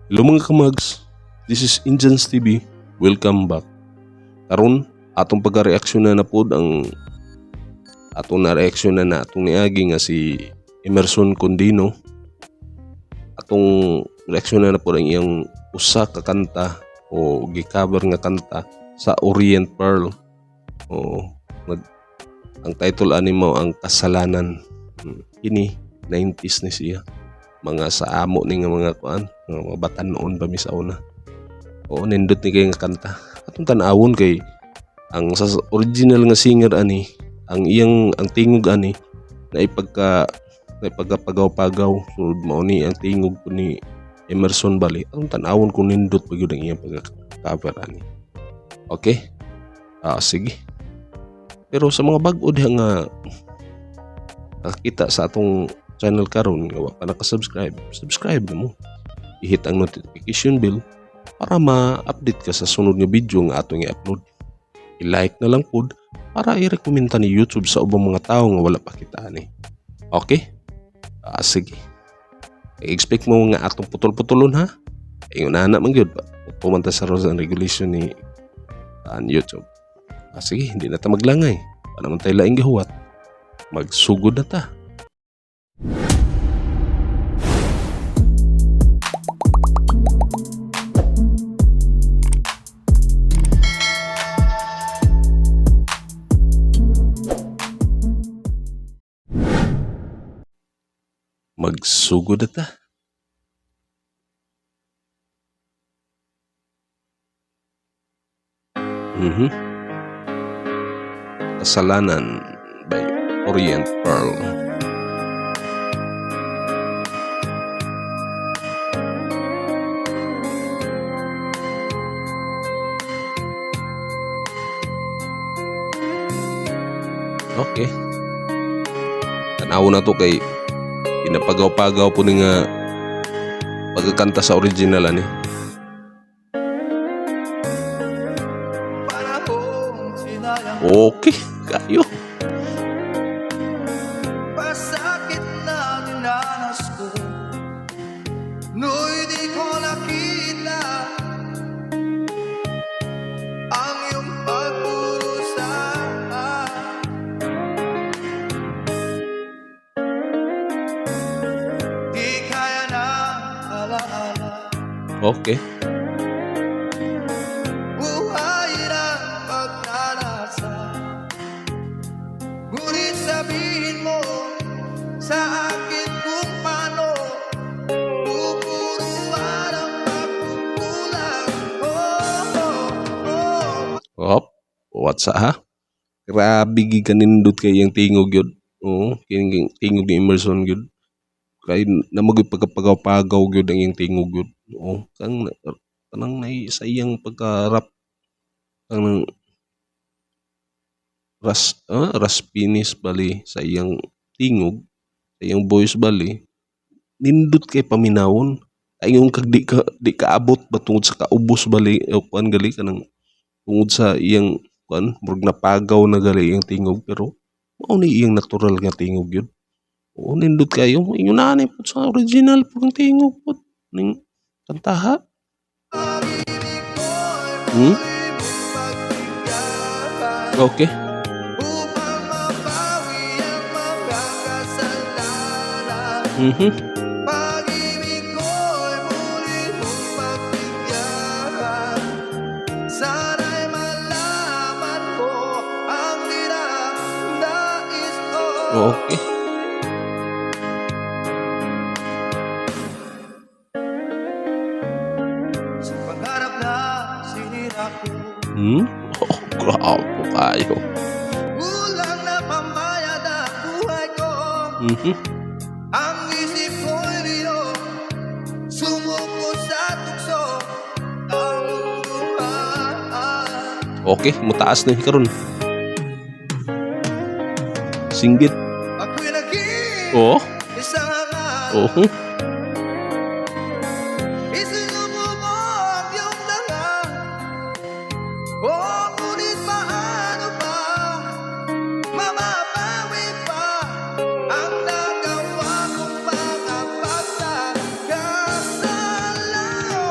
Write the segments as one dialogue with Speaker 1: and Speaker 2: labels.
Speaker 1: Hello mga kamags, this is Indians TV. Welcome back. Karon atong pagka-reaksyon na pod ang atong na-reaksyon na atong niagi nga si Emerson Condino. Atong reaksyon na pod ang iyang usa ka kanta o gi-cover nga kanta sa Orient Pearl. Ang title ani mo ang Kasalanan. Kini 90s ni siya. Mga sa amo ni nga mga kuan, mga batan noon pa mi sa una. Oo, nindot ni kay nga kanta. Atong tan-awon kay ang sa original nga singer ani, ang tingog ani na ipagpagaw-pagaw. So mao ni ang tingog ko ni Emerson Bali. Atong tan-awon kung nindot pa gyud ang iyang pagka-cover ani. Okay? Sige. Pero sa mga bag-o diha nga nakita sa atong channel karon nga wa pa naka-subscribe, subscribe na mo. I-hit ang notification bell para ma-update ka sa sunod nga video nga atong i-upload. I-like na lang pod para i-rekomenda ni YouTube sa ubang mga tao nga wala pa kita ani. Okay? Sige. I-expect mo nga atong putol-putulon ha. Ingon na man gyud pa. Pumanta sa rules and regulation ni YouTube. Sige, hindi na ta maglangay. Pa naman tayo laing gihuwat. Magsugod na ta. Magsugod na ta. Kasalanan by Orient Pearl. Okay. Tanaw na to kay pinapagaw-pagaw po ni nga pagkakanta sa original ani. Okay, kayo.
Speaker 2: Pasakit na dinanas ko, no'y di ko nakita ang iyong pagkurusa. Di kaya na alaala.
Speaker 1: Okay.
Speaker 2: Buhay ng pagdarasa, ngunit sabihin mo sa akin kung paano pupuruan ang pagkukulang.
Speaker 1: Hop. What's ha? Grabe gi kanindot kay yang tingog yun. Oo, kining tingog ni Emerson yun. Kay namagay pagkapagaw-pagaw yun ang iyang tingog yun. Oo, kanang sa iyang pagka-rap ang raspinis bali sa iyang tingog, sa iyang voice bali, nindot kay paminawon. Ay yung kag di kaabot ba tungod sa kaubos bali o kuan gali kanang tungod sa iyang kuan murag napagaw na gali iyang tingog, pero mao ni iyang natural nga tingog yun. Oo, nindot kayo. Ingon na po sa original po ang tingog po ning kantaha. Okay.
Speaker 2: Upang mabawi ang mga kasalanan, pag-ibig ko'y muli mong pagbigyan. Sana'y malaman mo ang dinais ko.
Speaker 1: Okay.
Speaker 2: Sa pangarap na sinira ko,
Speaker 1: Oh, grabe kayo.
Speaker 2: kulang na pambayad ang buhay ko. Ang isip ko'y riyo, sumuko sa tukso ang luhaan.
Speaker 1: Okay, mutaas na karon. Singgit.
Speaker 2: Ako'y naging
Speaker 1: Oh.
Speaker 2: isang
Speaker 1: Oh.
Speaker 2: isinubo mo ang iyong dala. Oh, ngunit paano ba mamabawi pa ang nagawa kong mga pagkakasalanan?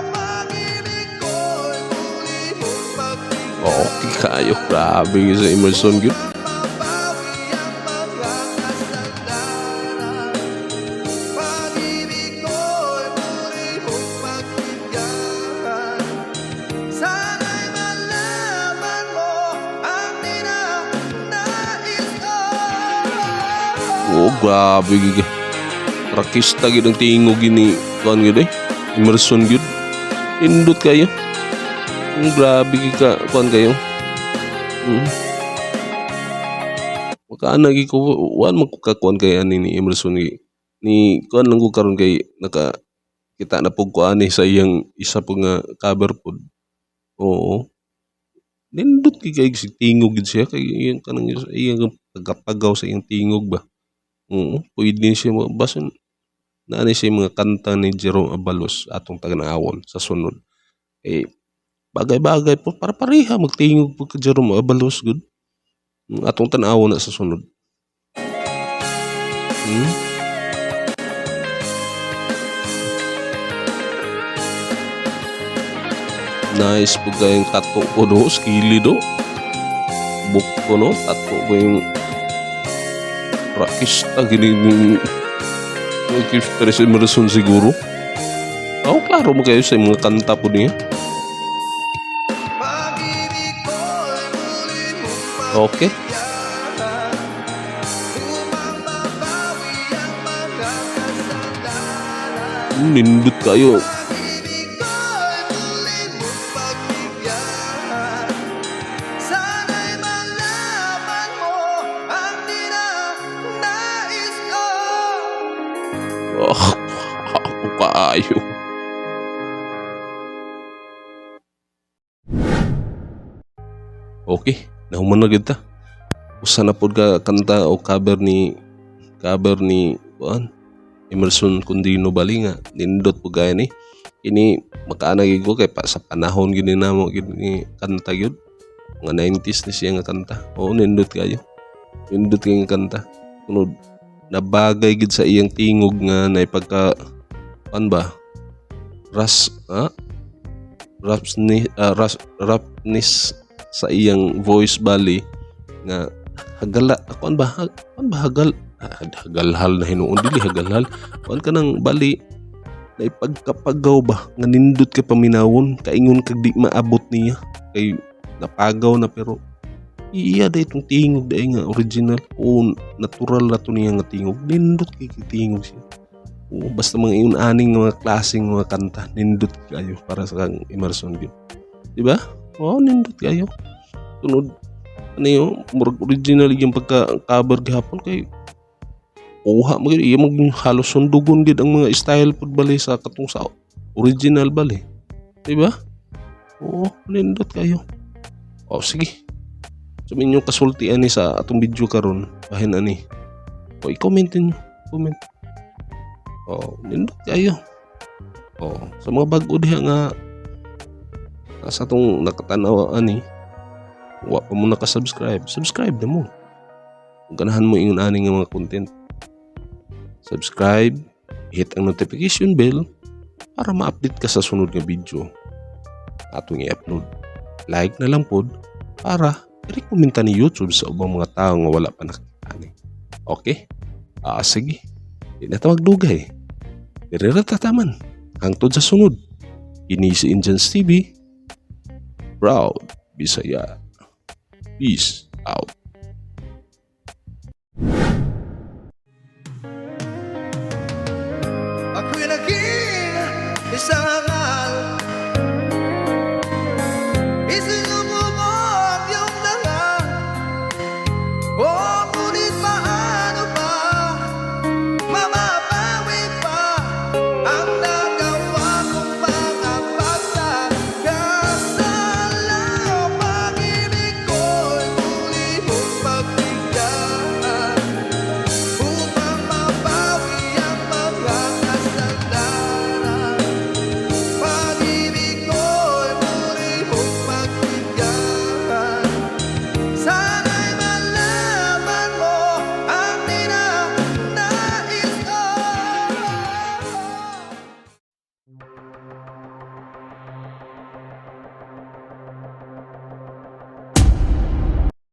Speaker 1: kayo, grabe sa Emerson gyud.
Speaker 2: mabawi ang mga kasalanan. Pag-ibig ko'y muli mong pagbigyan. Sana'y malaman mo ang ninanais ko.
Speaker 1: Oh, grabe gyud. Rakista gyud ang tingog ini kuan gyud Emerson gyud. Indot kayo. Grabe gyud ka kuan kayo. Makaana gyud ko wan man ko kakuan kay ani ni Emerson ni kuan lang ko karon kay naka kita na pug ko ani sa iyang isa po nga cover pod. Oo. Nindot kay tingog gyud siya kay iyang kanang iyang pagkapagaw sa iyang tingog ba. Oo, pwede siya basta naani siya mga kanta ni Jerome Abalos atong taga-awon sa sunod. Eh bagay-bagay po para pareha magtingog po ka Jerome Abalos good. Atong tan-awon na sa sunod. Nice po kayong tato ko do, skili do. Book ko no, tato ko yung rakista gini Kista si Emerson siguro. Oh, klaro mo kayo sa mga kanta po niya.
Speaker 2: Pag-ibig ko'y muli mong
Speaker 1: Okay.
Speaker 2: upang mabawi ang mga kasalanan.
Speaker 1: Nindot kayo.
Speaker 2: Pag-ibig ko'y muli mong pagbigyan. Sana'y malaman mo ang ninanais ko.
Speaker 1: Oh, ako kaayo. Okay, nahuman na kita. Usa na pod ka kanta o cover ni kuan Emerson Kundino Balinga. Nindot po gaya ni ini makaana gyud ko kay pa sa panahon gini namo gid ni kanta gyud. Mga 90s ni siya nga kanta. Oo, nindot kayo. Nindot kay nga kanta. Tunod nabagay gid sa iyang tingog nga naipagka an ba rapness sa iyang voice bali nga hagala ako hagalhal na hinuon dili hagalhal kuan ka nang bali naipagkapagaw ba nga nindot ka paminawon kaingon kag di maabot niya kay napagaw na pero iya da itong tingog da nga original o natural na to niya nga tingog nindot kay tingog siya o basta mga iyon aning mga klaseng mga kanta nindot kayo para sa kang Emerson gyud di ba oh nindot kayo tunod ano yun murag original yung pagka-cover gihapon kay uha mo iya maging halos sundugon gid ang mga style pud bali sa katong sa original bali di ba oh nindot kayo oh sige sa inyong kasultian ni sa atong video karon bahin ani o i-comment niyo comment oh nindot kayo oh sa mga bag-o diha nga sa atong nakatanaw ani wa pa mo naka-subscribe na mo kung ganahan mo ingon ani nga mga content subscribe hit ang notification bell para ma-update ka sa sunod nga video atong i-upload like na lang pod para i-rekomenda ni YouTube sa ubang mga tao nga wala pa nakita ni. Okay? Sige. Di na magdugay. Pero ratataman. Hangtod sa sunod. Ini si Indians TV. Proud Bisaya. Peace out.